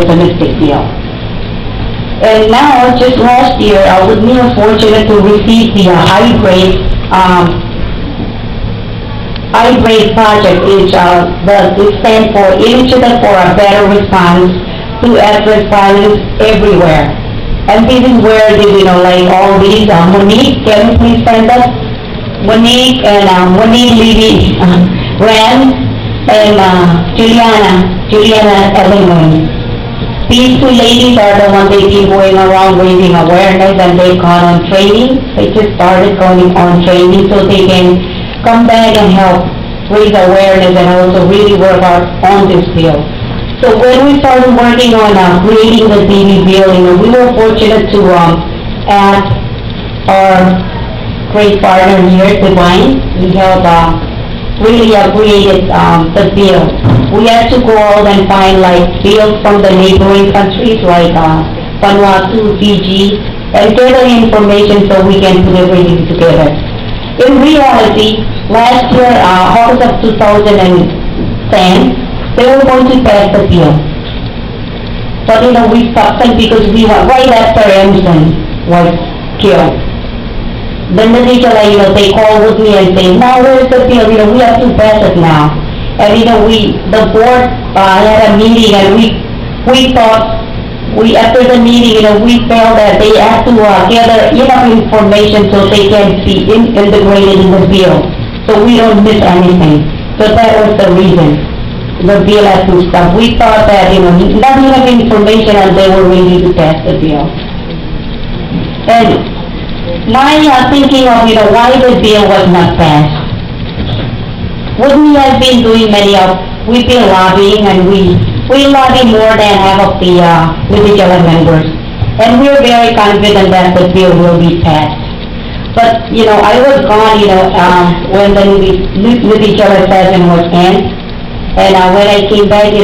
domestic bill. And now, just last year, WUTMI was fortunate to receive the high-grade project. It stands for Initiative for a Better Response to Adverse Violence Everywhere. And this is where like all these, Monique, can you please stand up? Monique and Monique Levy ran, and Juliana Ellen. These two ladies are the ones they've been going around raising awareness, and they've gone on training. They just started going on training so they can come back and help raise awareness and also really work out on this bill. So when we started working on creating the DV bill, we were fortunate to ask our great partner here, Divine. We have really created the bill. We had to go out and find bills from the neighboring countries like Vanuatu, Fiji, and gather information so we can put everything together. In reality, last year, August of 2010, they were going to pass the bill. But we stopped them because we were right after Emerson was killed. Then Nitijela, they called with me and say, now where's the bill? We have to pass it now. And the board had a meeting, and we thought, after the meeting, we felt that they have to gather enough information so they can be integrated in the bill, so we don't miss anything. So that was the reason the bill has to stop. We thought that not enough information, and they were ready to pass the bill. And my thinking of why the bill was not passed. WUTMI has been doing we've been lobbying, and we lobby more than half of the Nitijela members. And we're very confident that the bill will be passed. But, I was gone, when the Nitijela session was end. And when I came back,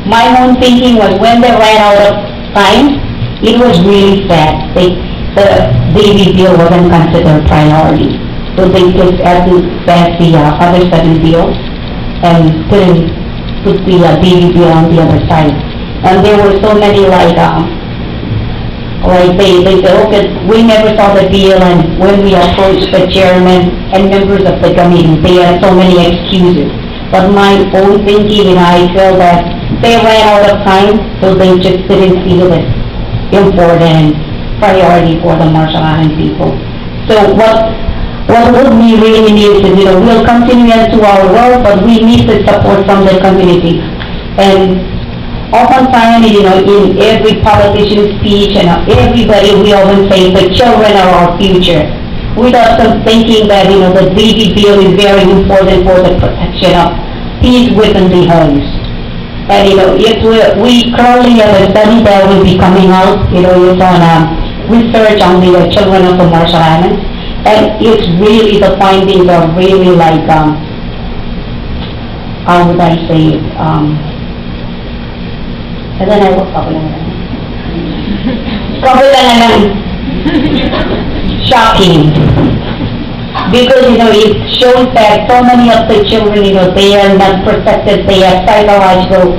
my own thinking was when they ran out of time, it was really sad. The DV bill wasn't considered priority. So they just had to pass the other 7 bills and put the DV bill on the other side. And there were so many they said, okay, we never saw the bill, and when we approached the chairman and members of the committee, they had so many excuses. But my own thinking, I felt that they ran out of time, so they just didn't feel it important priority for the Marshall Island people. So what WUTMI really needs is, we'll continue to our work, but we need the support from the community. And oftentimes, in every politician's speech and everybody, we often say the children are our future. Without some thinking that, the DV bill is very important for the protection of peace within the homes. And, if we currently have a study that will be coming out, it's on research on the children of the Marshall Islands. And it's really, the findings are really how would I say it? And then I will shocking. Because, it shows that so many of the children, they are not protected, they have psychological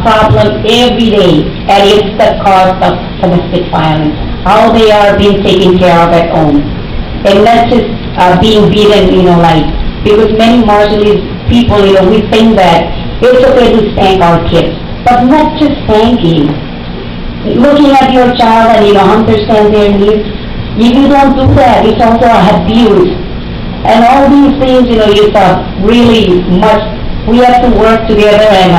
problems every day, and it's the cause of domestic violence. How they are being taken care of at home. And not just being beaten, because many Marshallese people, we think that it's okay to spank our kids, but not just spanking. Looking at your child and, understand their needs. If you don't do that, it's also abuse. And all these things, it's really much, we have to work together and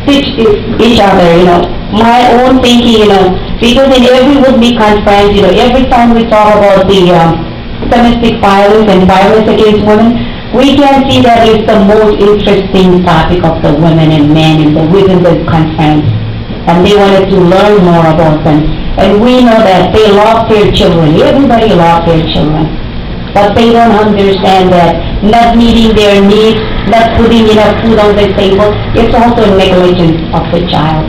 teach each other, My own thinking, because in every WUTMI conference, every time we talk about the domestic violence and violence against women, we can see that it's the most interesting topic of the women and men within the conference. And they wanted to learn more about them. And we know that they love their children. Everybody loves their children. But they don't understand that not meeting their needs, not putting enough food on the table, it's also negligence of the child.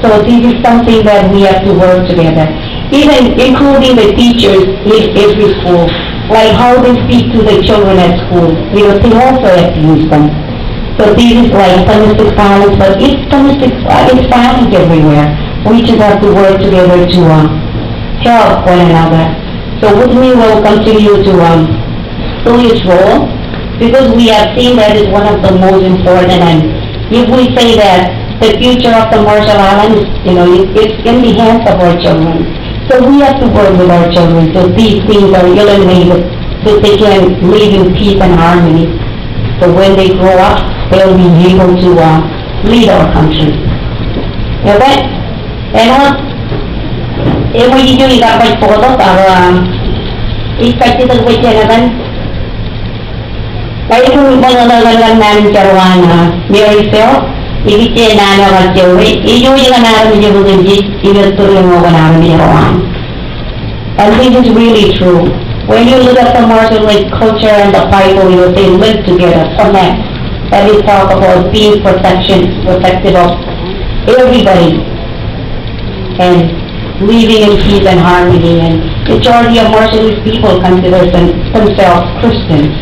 So this is something that we have to work together, even including the teachers in every school, like how they speak to the children at school. They also abuse them. So this is like domestic violence, but it's it's violence everywhere. We just have to work together to help one another. So WUTMI will continue to play its role, because we have seen that is one of the most important. And if we say that the future of the Marshall Islands, it's in the hands of our children. So we have to work with our children so these things are eliminated, so they can live in peace and harmony. So when they grow up, they'll be able to lead our country. Okay? And mo yung ikapag photo para ikatitag po siya naman. Kaya kung ipangalagan namin karuan Mary Phil, ibigay na naman siya. Iyo yung namin yung mga inatuloy mo ka namin karuan. And this is really true. When you look at the Marshall culture and the Bible, they live together, connect. That is talk about being protected of everybody, and living in peace and harmony. And majority of Marshallese people consider themselves Christians.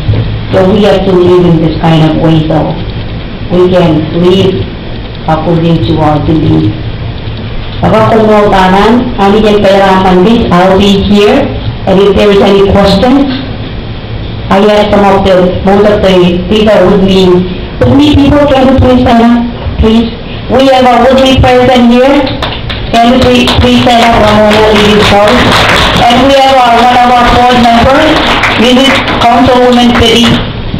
So we have to live in this kind of way, so we can live according to our beliefs. I'll be here. And if there is any questions, I ask most of the people WUTMI people, can you please stand up, please? We have a WUTMI president here. Can you please stand up one more ladies first? And we have one of our board members, Mrs. Councilwoman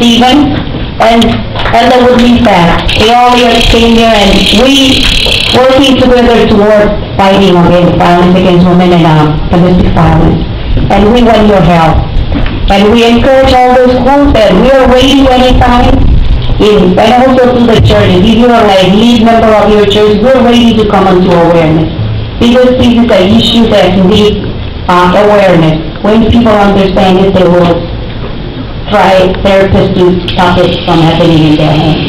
Stephen, and the WUTMI staff. They all came here, and we working together toward fighting against violence against women and domestic violence. And we want your help. And we encourage all those schools that we are ready anytime. And also to the churches. If you are like lead member of your church, we're ready to come into awareness. Because this is an issue that needs awareness. When people understand it, they will try therapists to stop it from happening in their homes.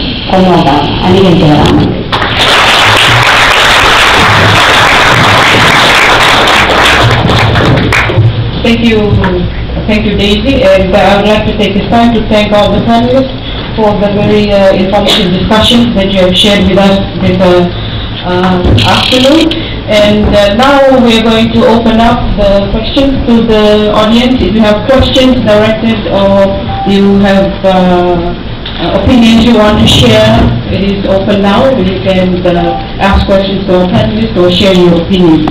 Thank you, Daisy, and I would like to take this time to thank all the panelists for the very informative discussions that you have shared with us this afternoon. And now we are going to open up the questions to the audience. If you have questions directed or you have opinions you want to share, it is open now. You can ask questions to our panelists or share your opinions.